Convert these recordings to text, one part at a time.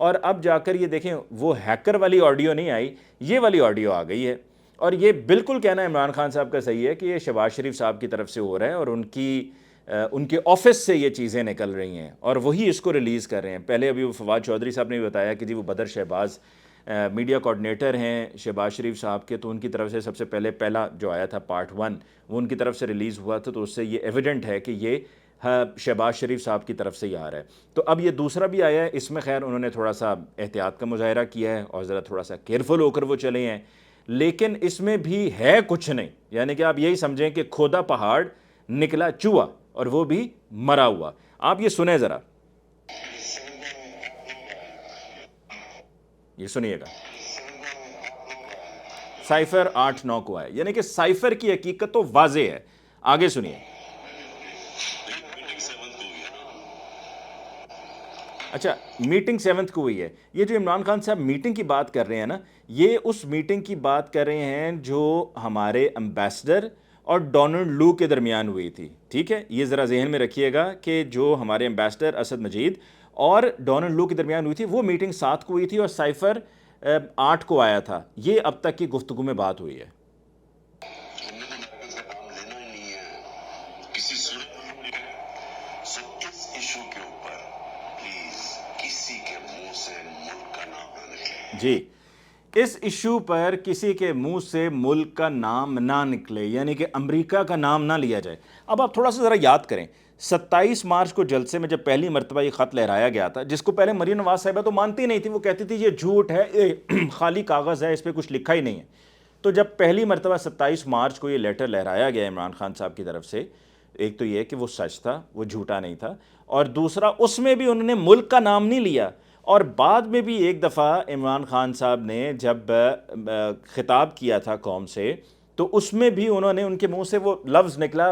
اور اب جا کر یہ دیکھیں وہ ہیکر والی آڈیو نہیں آئی, یہ والی آڈیو آ گئی ہے. اور یہ بالکل کہنا عمران خان صاحب کا صحیح ہے کہ یہ شہباز شریف صاحب کی طرف سے ہو رہا ہے اور ان کے آفس سے یہ چیزیں نکل رہی ہیں اور وہی اس کو ریلیز کر رہے ہیں. پہلے ابھی وہ فواد چودھری صاحب نے بھی بتایا کہ جی وہ بدر شہباز میڈیا کوآرڈینیٹر ہیں شہباز شریف صاحب کے, تو ان کی طرف سے سب سے پہلا جو آیا تھا پارٹ 1 وہ ان کی طرف سے ریلیز ہوا تھا, تو اس سے یہ ایویڈنٹ ہے کہ یہ شہباز شریف صاحب کی طرف سے ہی آ رہا ہے. تو اب یہ دوسرا بھی آیا ہے, اس میں خیر انہوں نے تھوڑا سا احتیاط کا مظاہرہ کیا ہے اور ذرا تھوڑا سا کیئرفل ہو کر وہ چلے ہیں, لیکن اس میں بھی ہے کچھ نہیں. یعنی کہ آپ یہی سمجھیں کہ کھودا پہاڑ نکلا چوہا اور وہ بھی مرا ہوا. آپ یہ سنیں ذرا, یہ سنیے گا. سائفر 8-9 کو آئے, یعنی کہ سائفر کی حقیقت تو واضح ہے. آگے سنیے. اچھا, میٹنگ 7 کو ہوئی ہے. یہ جو عمران خان صاحب میٹنگ کی بات کر رہے ہیں نا, یہ اس میٹنگ کی بات کر رہے ہیں جو ہمارے امبیسڈر اور ڈونلڈ لو کے درمیان ہوئی تھی. ٹھیک ہے, یہ ذرا ذہن میں رکھیے گا کہ جو ہمارے امبیسڈر اسد مجید اور ڈونلڈ لو کے درمیان ہوئی تھی وہ میٹنگ 7 کو ہوئی تھی اور سائفر 8 کو آیا تھا. یہ اب تک کی گفتگو میں بات ہوئی ہے. جی, اس ایشو پر کسی کے منہ سے ملک کا نام نہ نکلے, یعنی کہ امریکہ کا نام نہ لیا جائے. اب آپ تھوڑا سا ذرا یاد کریں, 27 مارچ کو جلسے میں جب پہلی مرتبہ یہ خط لہرایا گیا تھا, جس کو پہلے مریم نواز صاحبہ تو مانتی نہیں تھی, وہ کہتی تھی یہ جھوٹ ہے, یہ خالی کاغذ ہے, اس پہ کچھ لکھا ہی نہیں ہے. تو جب پہلی مرتبہ 27 مارچ کو یہ لیٹر لہرایا گیا عمران خان صاحب کی طرف سے, ایک تو یہ کہ وہ سچ تھا, وہ جھوٹا نہیں تھا, اور دوسرا اس میں بھی انہوں نے ملک کا نام نہیں لیا. اور بعد میں بھی ایک دفعہ عمران خان صاحب نے جب خطاب کیا تھا قوم سے, تو اس میں بھی انہوں نے ان کے منہ سے وہ لفظ نکلا,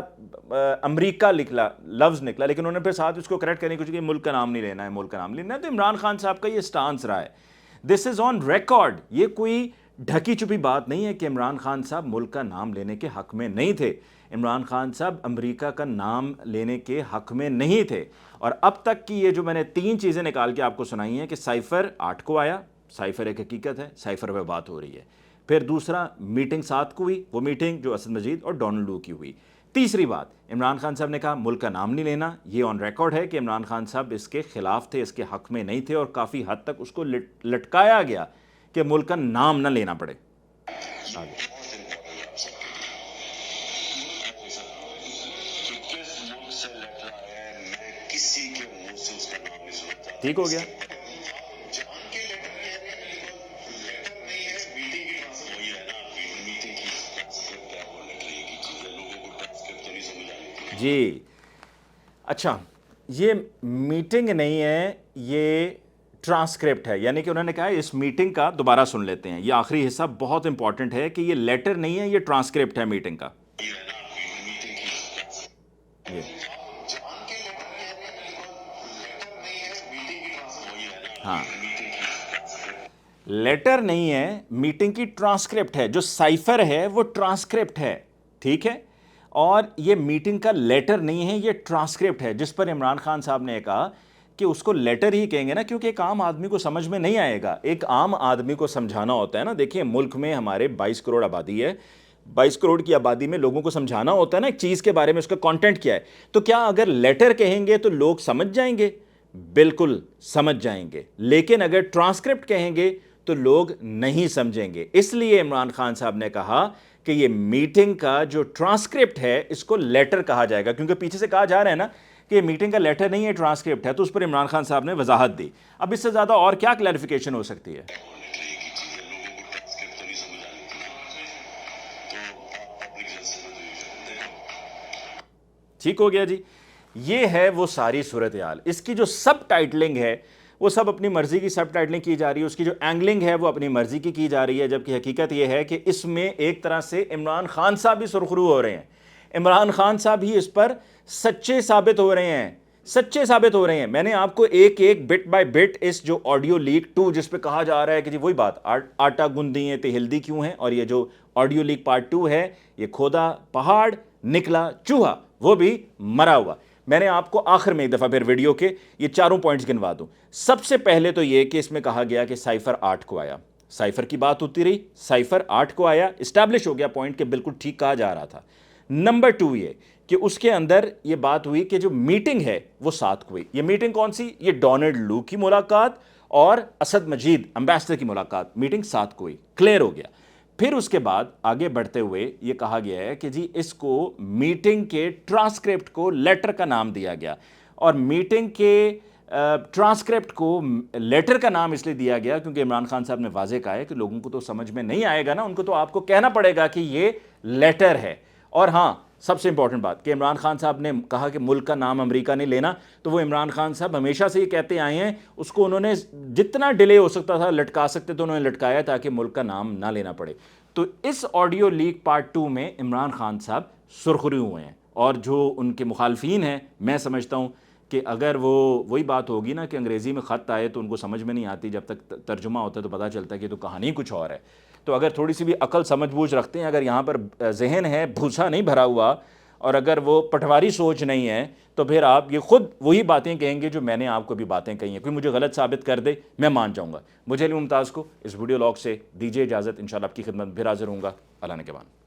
امریکہ لفظ نکلا, لیکن انہوں نے پھر ساتھ اس کو کریکٹ کرنے کی کوشش کی, ملک کا نام نہیں لینا ہے, ملک کا نام لینا ہے. تو عمران خان صاحب کا یہ سٹانس رہا ہے, دس از آن ریکارڈ. یہ کوئی ڈھکی چھپی بات نہیں ہے کہ عمران خان صاحب ملک کا نام لینے کے حق میں نہیں تھے. عمران خان صاحب امریکہ کا نام لینے کے حق میں نہیں تھے. اور اب تک کی یہ جو میں نے 3 چیزیں نکال کے آپ کو سنائی ہیں کہ سائفر 8 کو آیا, سائفر ایک حقیقت ہے, سائفر پہ بات ہو رہی ہے. پھر دوسرا میٹنگ 7 کو ہوئی, وہ میٹنگ جو اسد مجید اور ڈونلڈ لو کی ہوئی. تیسری بات, عمران خان صاحب نے کہا ملک کا نام نہیں لینا. یہ آن ریکارڈ ہے کہ عمران خان صاحب اس کے خلاف تھے, اس کے حق میں نہیں تھے, اور کافی حد تک اس کو لٹکایا گیا کہ ملک کا نام نہ لینا پڑے. ٹھیک ہو گیا. جی اچھا, یہ میٹنگ نہیں ہے, یہ ٹرانسکرپٹ ہے. یعنی کہ انہوں نے کہا اس میٹنگ کا دوبارہ سن لیتے ہیں, یہ آخری حصہ بہت امپورٹنٹ ہے کہ یہ لیٹر نہیں ہے, یہ ٹرانسکرپٹ ہے میٹنگ کا. ہاں, لیٹر نہیں ہے, میٹنگ کی ٹرانسکرپٹ ہے. جو سائفر ہے وہ ٹرانسکرپٹ ہے, ٹھیک ہے, اور یہ میٹنگ کا لیٹر نہیں ہے, یہ ٹرانسکرپٹ ہے, جس پر عمران خان صاحب نے کہا کہ اس کو لیٹر ہی کہیں گے نا, کیونکہ ایک عام آدمی کو سمجھ میں نہیں آئے گا. ایک عام آدمی کو سمجھانا ہوتا ہے نا, دیکھیں ملک میں ہمارے 22 کروڑ آبادی ہے, 22 کروڑ کی آبادی میں لوگوں کو سمجھانا ہوتا ہے نا ایک چیز کے بارے میں, اس کا کانٹینٹ کیا ہے. تو کیا اگر لیٹر کہیں گے تو لوگ سمجھ جائیں گے؟ بالکل سمجھ جائیں گے, لیکن اگر ٹرانسکرپٹ کہیں گے تو لوگ نہیں سمجھیں گے. اس لیے عمران خان صاحب نے کہا کہ یہ میٹنگ کا جو ٹرانسکرپٹ ہے اس کو لیٹر کہا جائے گا, کیونکہ پیچھے سے کہا جا رہا ہے نا کہ یہ میٹنگ کا لیٹر نہیں ہے, ٹرانسکرپٹ ہے. تو اس پر عمران خان صاحب نے وضاحت دی. اب اس سے زیادہ اور کیا کلیریفیکیشن ہو سکتی ہے؟ ٹھیک ہو گیا جی. یہ ہے وہ ساری صورتحال. اس کی جو سب ٹائٹلنگ ہے وہ سب اپنی مرضی کی سب ٹائٹلنگ کی جا رہی ہے, اس کی جو اینگلنگ ہے وہ اپنی مرضی کی جا رہی ہے, جبکہ حقیقت یہ ہے کہ اس میں ایک طرح سے عمران خان صاحب بھی سرخرو ہو رہے ہیں. عمران خان صاحب ہی اس پر سچے ثابت ہو رہے ہیں, سچے ثابت ہو رہے ہیں. میں نے آپ کو ایک ایک بٹ بائی بٹ اس جو آڈیو لیک 2 جس پہ کہا جا رہا ہے کہ جی وہی بات, آٹا گندی ہیں تے ہلدی کیوں ہیں, اور یہ جو آڈیو لیک پارٹ 2 ہے, یہ کھودا پہاڑ نکلا چوہا وہ بھی مرا ہوا, میں نے آپ کو آخر میں ایک دفعہ پھر ویڈیو کے یہ چاروں پوائنٹس گنوا دوں. سب سے پہلے تو یہ کہ اس میں کہا گیا کہ سائفر 8 کو آیا, سائفر کی بات ہوتی رہی, سائفر 8 کو آیا, اسٹیبلش ہو گیا پوائنٹ کہ بالکل ٹھیک کہا جا رہا تھا. نمبر 2 یہ کہ اس کے اندر یہ بات ہوئی کہ جو میٹنگ ہے وہ 7 کو ہوئی. یہ میٹنگ کون سی؟ یہ ڈونلڈ لو کی ملاقات اور اسد مجید امبیسڈر کی ملاقات, میٹنگ 7 کو ہوئی, کلیئر ہو گیا. پھر اس کے بعد آگے بڑھتے ہوئے یہ کہا گیا ہے کہ جی اس کو میٹنگ کے ٹرانسکرپٹ کو لیٹر کا نام دیا گیا, اور میٹنگ کے ٹرانسکرپٹ کو لیٹر کا نام اس لیے دیا گیا کیونکہ عمران خان صاحب نے واضح کہا ہے کہ لوگوں کو تو سمجھ میں نہیں آئے گا نا, ان کو تو آپ کو کہنا پڑے گا کہ یہ لیٹر ہے. اور ہاں سب سے امپورٹنٹ بات کہ عمران خان صاحب نے کہا کہ ملک کا نام امریکہ نے لینا, تو وہ عمران خان صاحب ہمیشہ سے یہ کہتے آئے ہیں, اس کو انہوں نے جتنا ڈیلے ہو سکتا تھا لٹکا سکتے تو انہوں نے لٹکایا تاکہ ملک کا نام نہ لینا پڑے. تو اس آڈیو لیک پارٹ 2 میں عمران خان صاحب سرخرو ہوئے ہیں, اور جو ان کے مخالفین ہیں میں سمجھتا ہوں کہ اگر وہی بات ہوگی نا کہ انگریزی میں خط آئے تو ان کو سمجھ میں نہیں آتی, جب تک ترجمہ ہوتا ہے تو پتہ چلتا ہے کہ تو کہانی کچھ اور ہے. تو اگر تھوڑی سی بھی عقل سمجھ بوجھ رکھتے ہیں, اگر یہاں پر ذہن ہے بھوسا نہیں بھرا ہوا, اور اگر وہ پٹواری سوچ نہیں ہے, تو پھر آپ یہ خود وہی باتیں کہیں گے جو میں نے آپ کو بھی باتیں کہی ہیں. کوئی مجھے غلط ثابت کر دے میں مان جاؤں گا. مجھے علی ممتاز کو اس ویڈیو لاگ سے دیجیے اجازت, انشاءاللہ آپ کی خدمت پھر حاضر ہوں گا. اللہ نے کے بعد.